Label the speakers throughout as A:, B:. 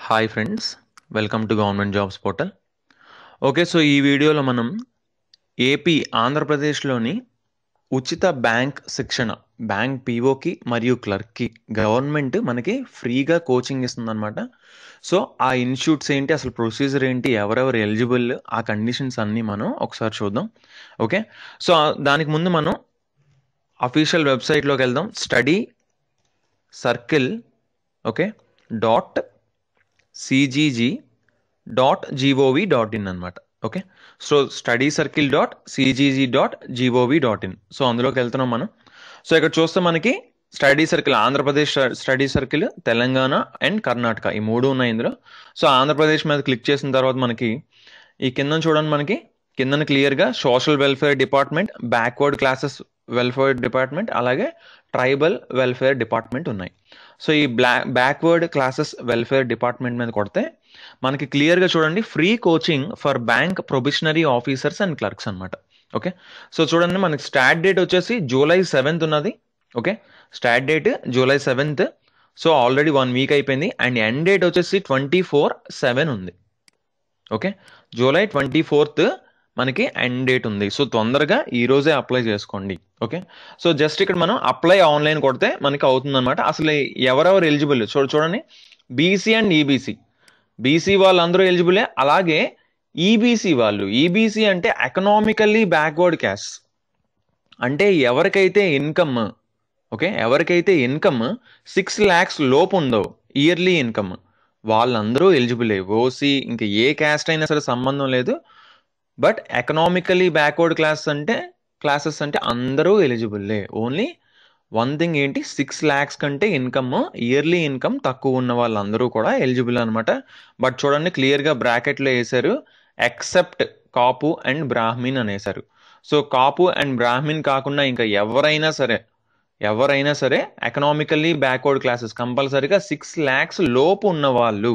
A: Hi friends, welcome to government jobs portal. Okay, so ఈ వీడియోలో మనం ఆంధ్రప్రదేశ్లోని ఉచిత బ్యాంక్ శిక్షణ, బ్యాంక్ పీఓకి మరియు క్లర్క్కి గవర్నమెంట్ మనకి ఫ్రీగా కోచింగ్ ఇస్తుందన్నమాట. సో ఆ ఇన్స్టిట్యూట్స్ ఏంటి, అసలు ప్రొసీజర్ ఏంటి, ఎవరెవరు ఎలిజిబుల్, ఆ కండిషన్స్ అన్నీ మనం ఒకసారి చూద్దాం. ఓకే, సో దానికి ముందు మనం అఫీషియల్ వెబ్సైట్లోకి వెళ్దాం. స్టడీ సర్కిల్ cgg.gov.in అనమాట. Okay, so studycircle.cgg.gov.in. సో అందులోకి వెళ్తున్నాం మనం. సో ఇక్కడ చూస్తే మనకి study circle, Andhra Pradesh study circle, Telangana and Karnataka, ఈ మూడు ఉన్నాయి ఇందులో. సో ఆంధ్రప్రదేశ్ మీద క్లిక్ చేసిన తర్వాత మనకి ఈ కింద చూడండి, మనకి కింద క్లియర్గా social welfare department, backward classes welfare department, అలాగే ట్రైబల్ వెల్ఫేర్ డిపార్ట్మెంట్ ఉన్నాయి. సో ఈ బ్యాక్వర్డ్ క్లాసెస్ వెల్ఫేర్ డిపార్ట్మెంట్ మీద కొడితే మనకి క్లియర్గా చూడండి, free coaching for bank probationary officers and clerks అనమాట. ఓకే, సో చూడండి, మనకి స్టార్ట్ డేట్ వచ్చేసి July 7th ఉన్నది. Okay, start date July 7th. So already 1 week అయిపోయింది. అండ్ ఎండ్ డేట్ వచ్చేసి 24/7 ఉంది. ఓకే, July 24th మనకి ఎండ్ డేట్ ఉంది. సో తొందరగా ఈ రోజే అప్లై చేసుకోండి. ఓకే, సో జస్ట్ ఇక్కడ మనం అప్లై ఆన్లైన్ కొడితే మనకి అవుతుందన్నమాట. అసలు ఎవరెవరు ఎలిజిబుల్ చూడండి, బీసీ అండ్ ఈబీసీ. బీసీ వాళ్ళందరూ ఎలిజిబులే, అలాగే ఈబీసీ వాళ్ళు. ఈబీసీ అంటే ఎకనామికల్లీ బ్యాక్వర్డ్ క్యాస్ట్, అంటే ఎవరికైతే ఇన్కమ్ 6 lakhs లోపు ఉందో ఇయర్లీ ఇన్కమ్, వాళ్ళందరూ ఎలిజిబులే. ఓసీ ఇంకా ఏ క్యాస్ట్ అయినా సరే సంబంధం లేదు. బట్ ఎకనామికల్లీ బ్యాక్వర్డ్ క్లాసెస్ అంటే అందరూ ఎలిజిబుల్లే. ఓన్లీ వన్ థింగ్ ఏంటి, 6 lakhs కంటే ఇయర్లీ ఇన్కమ్ తక్కువ ఉన్న వాళ్ళందరూ కూడా ఎలిజిబుల్ అనమాట. బట్ చూడండి, క్లియర్గా బ్రాకెట్లో వేశారు, ఎక్సెప్ట్ కాపు అండ్ బ్రాహ్మిన్ అనేసారు. సో కాపు అండ్ బ్రాహ్మిన్ కాకుండా ఇంకా ఎవరైనా సరే ఎకనామికల్లీ బ్యాక్వర్డ్ క్లాసెస్ కంపల్సరీగా 6 lakhs లోపు ఉన్న వాళ్ళు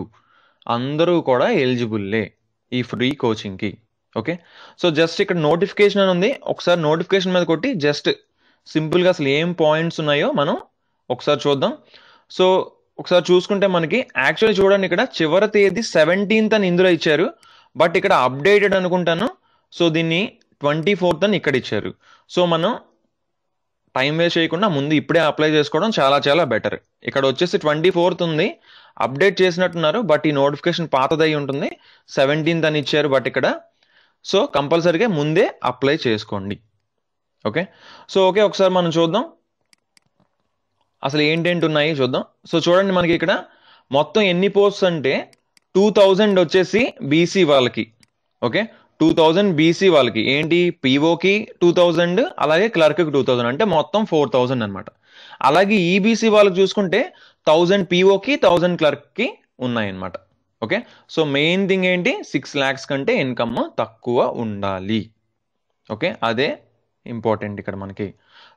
A: అందరూ కూడా ఎలిజిబుల్లే ఈ ఫ్రీ కోచింగ్కి. ఓకే, సో జస్ట్ ఇక్కడ నోటిఫికేషన్ అని ఉంది. ఒకసారి నోటిఫికేషన్ మీద కొట్టి జస్ట్ సింపుల్గా అసలు ఏం పాయింట్స్ ఉన్నాయో మనం ఒకసారి చూద్దాం. సో ఒకసారి చూసుకుంటే మనకి యాక్చువల్లీ చూడండి, ఇక్కడ చివరి తేదీ 17th అని ఇందులో ఇచ్చారు. బట్ ఇక్కడ అప్డేటెడ్ అనుకుంటాను. సో దీన్ని 24th అని ఇక్కడ ఇచ్చారు. సో మనం టైం వేస్ట్ చేయకుండా ముందు ఇప్పుడే అప్లై చేసుకోవడం చాలా చాలా బెటర్. ఇక్కడ వచ్చేసి 24th ఉంది, అప్డేట్ చేసినట్టున్నారు. బట్ ఈ నోటిఫికేషన్ పాతదై ఉంటుంది, 17th అని ఇచ్చారు. బట్ ఇక్కడ సో కంపల్సరీగా ముందే అప్లై చేసుకోండి. ఓకే, సో ఒకసారి మనం చూద్దాం అసలు ఏంటేంటి ఉన్నాయి చూద్దాం. సో చూడండి, మనకి ఇక్కడ మొత్తం ఎన్ని పోస్ట్స్ అంటే 2000 వచ్చేసి బీసీ వాళ్ళకి. ఓకే, 2000 బీసీ వాళ్ళకి ఏంటి, పీఓకి 2000, అలాగే క్లర్క్కి 2000, అంటే మొత్తం 4000 అనమాట. అలాగే ఈబీసీ వాళ్ళకి చూసుకుంటే 1000 పీఓకి 1000 క్లర్క్కి ఉన్నాయన్నమాట. ఓకే, సో మెయిన్ థింగ్ ఏంటి, 6 lakhs కంటే ఇన్కమ్ తక్కువ ఉండాలి. ఓకే, అదే ఇంపార్టెంట్ ఇక్కడ మనకి.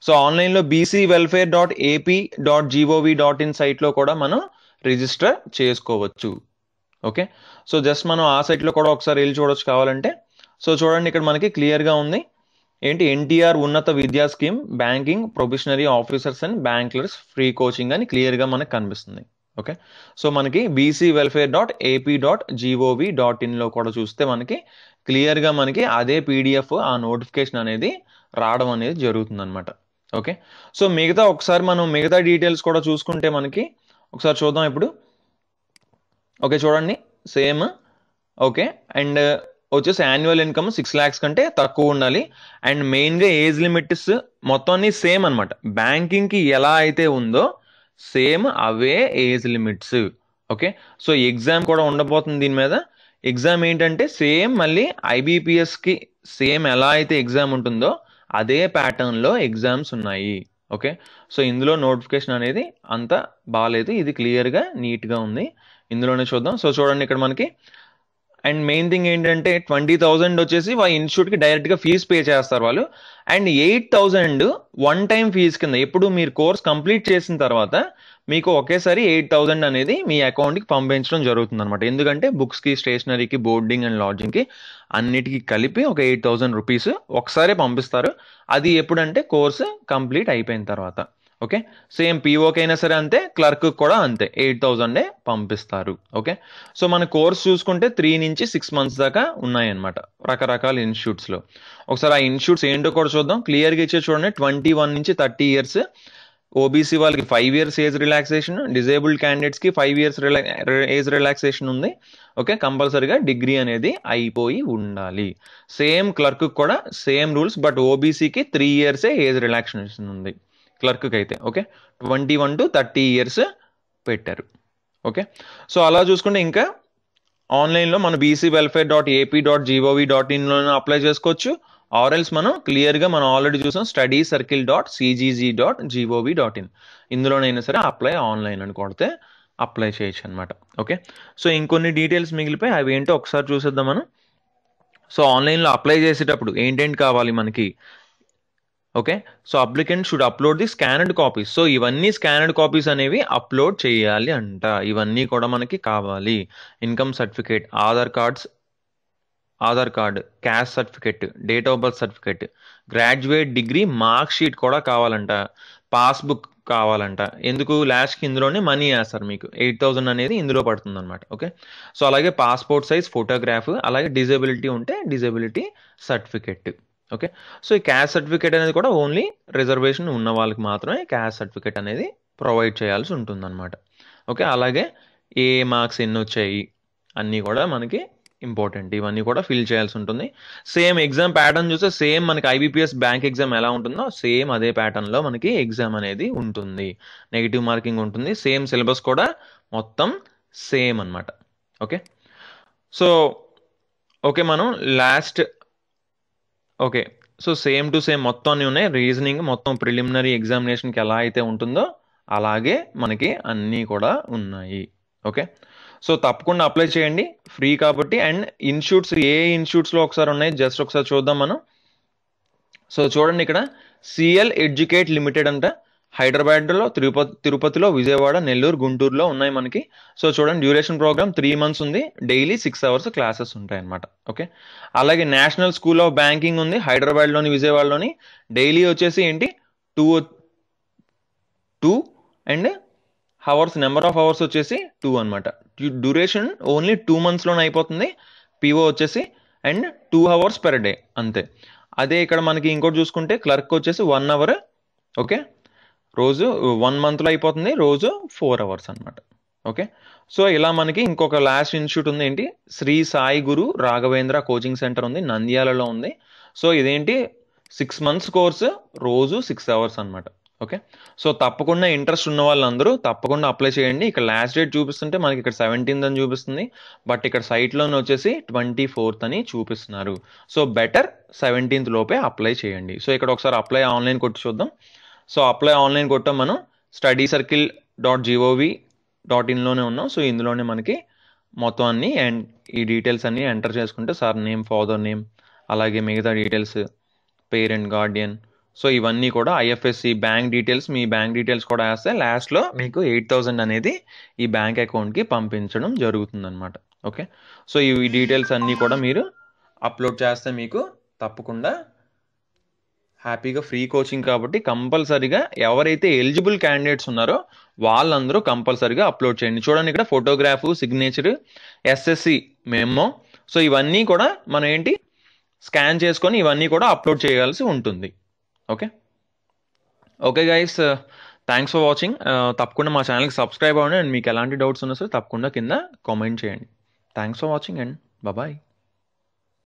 A: సో ఆన్లైన్లో bcwelfare.ap.gov.in సైట్లో కూడా మనం రిజిస్టర్ చేసుకోవచ్చు. ఓకే, సో జస్ట్ మనం ఆ సైట్లో కూడా ఒకసారి వెళ్ళి చూడొచ్చు కావాలంటే. సో చూడండి, ఇక్కడ మనకి క్లియర్గా ఉంది ఏంటి, ఎన్టీఆర్ ఉన్నత విద్యా scheme banking probationary officers and bank clerks free coaching అని క్లియర్గా మనకు కనిపిస్తుంది. ఓకే, సో మనకి bcwelfare.ap.gov.in కూడా చూస్తే మనకి క్లియర్గా మనకి అదే పీడిఎఫ్, ఆ నోటిఫికేషన్ అనేది రావడం అనేది జరుగుతుంది అనమాట. ఓకే, సో ఒకసారి మనం మిగతా డీటెయిల్స్ కూడా చూసుకుంటే మనకి ఒకసారి చూద్దాం ఇప్పుడు. ఓకే, చూడండి సేమ్. ఓకే, అండ్ వచ్చేసి యాన్యువల్ ఇన్కమ్ 6 lakhs కంటే తక్కువ ఉండాలి. అండ్ మెయిన్గా ఏజ్ లిమిట్స్ మొత్తం అన్ని సేమ్ అనమాట. బ్యాంకింగ్కి ఎలా అయితే ఉందో సేమ్ అవే age limits. Okay, so exam కూడా ఉండబోతుంది దీని మీద. ఎగ్జామ్ ఏంటంటే సేమ్ మళ్ళీ ఐబీపీఎస్కి సేమ్ ఎలా అయితే ఎగ్జామ్ ఉంటుందో అదే ప్యాటర్న్లో ఎగ్జామ్స్ ఉన్నాయి. ఓకే, సో ఇందులో నోటిఫికేషన్ అనేది అంత బాగాలేదు, ఇది క్లియర్గా నీట్గా ఉంది. ఇందులోనే చూద్దాం. సో చూడండి, ఇక్కడ మనకి అండ్ మెయిన్ థింగ్ ఏంటంటే 20,000 వచ్చేసి వాళ్ళ ఇన్స్టిట్యూట్కి డైరెక్ట్గా ఫీజు పే చేస్తారు వాళ్ళు. అండ్ 8,000 వన్ టైం ఫీజు కింద, ఎప్పుడు మీరు కోర్స్ కంప్లీట్ చేసిన తర్వాత మీకు ఒకేసారి 8,000 అనేది మీ అకౌంట్కి పంపించడం జరుగుతుంది అనమాట. ఎందుకంటే బుక్స్కి, స్టేషనరీకి, బోర్డింగ్ అండ్ లాడ్జింగ్కి అన్నిటికీ కలిపి ఒక 8,000 రూపీస్ ఒకసారి పంపిస్తారు. అది ఎప్పుడంటే కోర్సు కంప్లీట్ అయిపోయిన తర్వాత. ఓకే, సేమ్ పీఓకి అయినా సరే అంతే, క్లర్క్ కూడా అంతే 8,000 పంపిస్తారు. ఓకే, సో మన కోర్స్ చూసుకుంటే 3 నుంచి 6 మంత్స్ దాకా ఉన్నాయన్నమాట రకరకాల ఇన్స్టిట్యూట్స్లో. ఒకసారి ఆ ఇన్స్టిట్యూట్స్ ఏంటో కూడా చూద్దాం. క్లియర్గా ఇచ్చే చూడండి, 21 నుంచి 30 ఇయర్స్, ఓబీసీ వాళ్ళకి 5 ఇయర్స్ ఏజ్ రిలాక్సేషన్, డిజేబుల్డ్ క్యాండిడేట్స్కి 5 ఇయర్స్ ఏజ్ రిలాక్సేషన్ ఉంది. ఓకే, కంపల్సరీగా డిగ్రీ అనేది అయిపోయి ఉండాలి. సేమ్ క్లర్క్ కూడా సేమ్ రూల్స్, బట్ ఓబీసీకి 3 ఇయర్సే ఏజ్ రిలాక్సేషన్ ఉంది క్లర్క్కి అయితే. ఓకే, 21 to 30 ఇయర్స్ పెట్టారు. ఓకే, సో అలా చూసుకుంటే ఇంకా ఆన్లైన్లో మన bcwelfare.ap.gov.in అప్లై చేసుకోవచ్చు. ఆర్ఎల్స్ మనం క్లియర్గా మనం ఆల్రెడీ చూసాం studycircle.cgg.gov.in, ఇందులోనైనా సరే అప్లై ఆన్లైన్ అని కొడితే అప్లై చేయొచ్చు అనమాట. ఓకే, సో ఇంకొన్ని డీటెయిల్స్ మిగిలిపోయి అవి ఏంటో ఒకసారి చూసేద్దాం మనం. సో ఆన్లైన్లో అప్లై చేసేటప్పుడు ఏంటేంటి కావాలి మనకి? Okay, so applicant should upload the స్కానర్డ్ copies. So ఇవన్నీ స్కానర్డ్ కాపీస్ అనేవి అప్లోడ్ చేయాలి అంట. ఇవన్నీ కూడా మనకి కావాలి. Income certificate, Aadhaar card, caste certificate, date of birth certificate, graduate degree mark sheet కూడా కావాలంట, పాస్బుక్ కావాలంట. ఎందుకు? లాస్ట్కి ఇందులోనే మనీ వేస్తారు మీకు, 8,000 అనేది ఇందులో పడుతుంది అనమాట. ఓకే, సో అలాగే పాస్పోర్ట్ సైజ్ ఫోటోగ్రాఫ్, అలాగే డిజబిలిటీ ఉంటే డిజబిలిటీ సర్టిఫికేట్. ఓకే, సో ఈ క్యాస్ట్ సర్టిఫికేట్ అనేది కూడా ఓన్లీ రిజర్వేషన్ ఉన్న వాళ్ళకి మాత్రమే క్యాస్ట్ సర్టిఫికేట్ అనేది ప్రొవైడ్ చేయాల్సి ఉంటుందన్నమాట. ఓకే, అలాగే ఏ మార్క్స్ ఎన్ని వచ్చాయి అన్నీ కూడా మనకి ఇంపార్టెంట్, ఇవన్నీ కూడా ఫిల్ చేయాల్సి ఉంటుంది. సేమ్ ఎగ్జామ్ ప్యాటర్న్ చూస్తే సేమ్ మనకి ఐబీపీఎస్ బ్యాంక్ ఎగ్జామ్ ఎలా ఉంటుందో సేమ్ అదే ప్యాటర్న్లో మనకి ఎగ్జామ్ అనేది ఉంటుంది. నెగిటివ్ మార్కింగ్ ఉంటుంది. సేమ్ సిలబస్ కూడా మొత్తం సేమ్ అనమాట. ఓకే, సో ఓకే మనం last okay, so same to same మొత్తం అన్నీ ఉన్నాయి. రీజనింగ్ మొత్తం ప్రిలిమినరీ ఎగ్జామినేషన్కి ఎలా అయితే ఉంటుందో అలాగే మనకి అన్నీ కూడా ఉన్నాయి. ఓకే, సో తప్పకుండా అప్లై చేయండి, ఫ్రీ కాబట్టి. అండ్ ఇన్స్టిట్యూట్స్ ఏ ఇన్స్టిట్యూట్స్లో ఒకసారి ఉన్నాయి జస్ట్ ఒకసారి చూద్దాం మనం. సో చూడండి ఇక్కడ సిఎల్ ఎడ్యుకేట్ లిమిటెడ్ అంట, హైదరాబాద్లో, తిరుపతిలో, విజయవాడ, నెల్లూరు, గుంటూరులో ఉన్నాయి మనకి. సో చూడండి డ్యూరేషన్ ప్రోగ్రామ్ 3 months ఉంది, డైలీ 6 hours క్లాసెస్ ఉంటాయి అనమాట. ఓకే, అలాగే నేషనల్ స్కూల్ ఆఫ్ బ్యాంకింగ్ ఉంది హైదరాబాద్లోని, విజయవాడలోని. డైలీ వచ్చేసి ఏంటి 2 and hours, number of hours వచ్చేసి 2 అనమాట. డ్యూరేషన్ ఓన్లీ 2 monthsలోనే అయిపోతుంది. పిఓ వచ్చేసి అండ్ 2 hours per day అంతే. అదే ఇక్కడ మనకి ఇంకోటి చూసుకుంటే క్లర్క్ వచ్చేసి 1 hour. ఓకే, రోజు 1 monthలో అయిపోతుంది, రోజు 4 hours అనమాట. ఓకే, సో ఇలా మనకి ఇంకొక లాస్ట్ ఇన్స్టిట్యూట్ ఉంది ఏంటి, శ్రీ సాయి గురు రాఘవేంద్ర కోచింగ్ సెంటర్ ఉంది, నంద్యాలలో ఉంది. సో ఇదేంటి 6 months కోర్సు, రోజు 6 hours అనమాట. ఓకే, సో తప్పకుండా ఇంట్రెస్ట్ ఉన్న వాళ్ళందరూ తప్పకుండా అప్లై చేయండి. ఇక్కడ లాస్ట్ డేట్ చూపిస్తుంటే మనకి ఇక్కడ 17th అని చూపిస్తుంది, బట్ ఇక్కడ సైట్లోనే వచ్చేసి 24th అని చూపిస్తున్నారు. సో బెటర్ 17th లోపే అప్లై చేయండి. సో ఇక్కడ ఒకసారి అప్లై ఆన్లైన్ కొట్టి చూద్దాం. సో అప్లై ఆన్లైన్ కొట్టాం మనం, studycircle.gov.in ఉన్నాం. సో ఇందులోనే మనకి మొత్తం అన్ని అండ్ ఈ డీటెయిల్స్ అన్ని ఎంటర్ చేసుకుంటే సార్ నేమ్, ఫాదర్ నేమ్, అలాగే మిగతా డీటెయిల్స్, పేరెంట్, గార్డియన్, సో ఇవన్నీ కూడా ఐఎఫ్ఎస్సి, బ్యాంక్ డీటెయిల్స్, మీ బ్యాంక్ డీటెయిల్స్ కూడా వేస్తే లాస్ట్లో మీకు 8,000 అనేది ఈ బ్యాంక్ అకౌంట్కి పంపించడం జరుగుతుందన్నమాట. ఓకే, సో ఈ డీటెయిల్స్ అన్నీ కూడా మీరు అప్లోడ్ చేస్తే మీకు తప్పకుండా హ్యాపీగా ఫ్రీ కోచింగ్ కాబట్టి కంపల్సరీగా ఎవరైతే ఎలిజిబుల్ క్యాండిడేట్స్ ఉన్నారో వాళ్ళందరూ కంపల్సరీగా అప్లోడ్ చేయండి. చూడండి ఇక్కడ photograph, signature, SSC memo, so ఇవన్నీ కూడా మనం ఏంటి స్కాన్ చేసుకొని ఇవన్నీ కూడా అప్లోడ్ చేయాల్సి ఉంటుంది. Okay, okay guys, thanks for watching. తప్పకుండా మా ఛానల్కి సబ్స్క్రైబ్ అవ్వండి. అండ్ మీకు ఎలాంటి డౌట్స్ ఉన్నా సరే తప్పకుండా కింద కామెంట్ చేయండి. Thanks for watching and bye.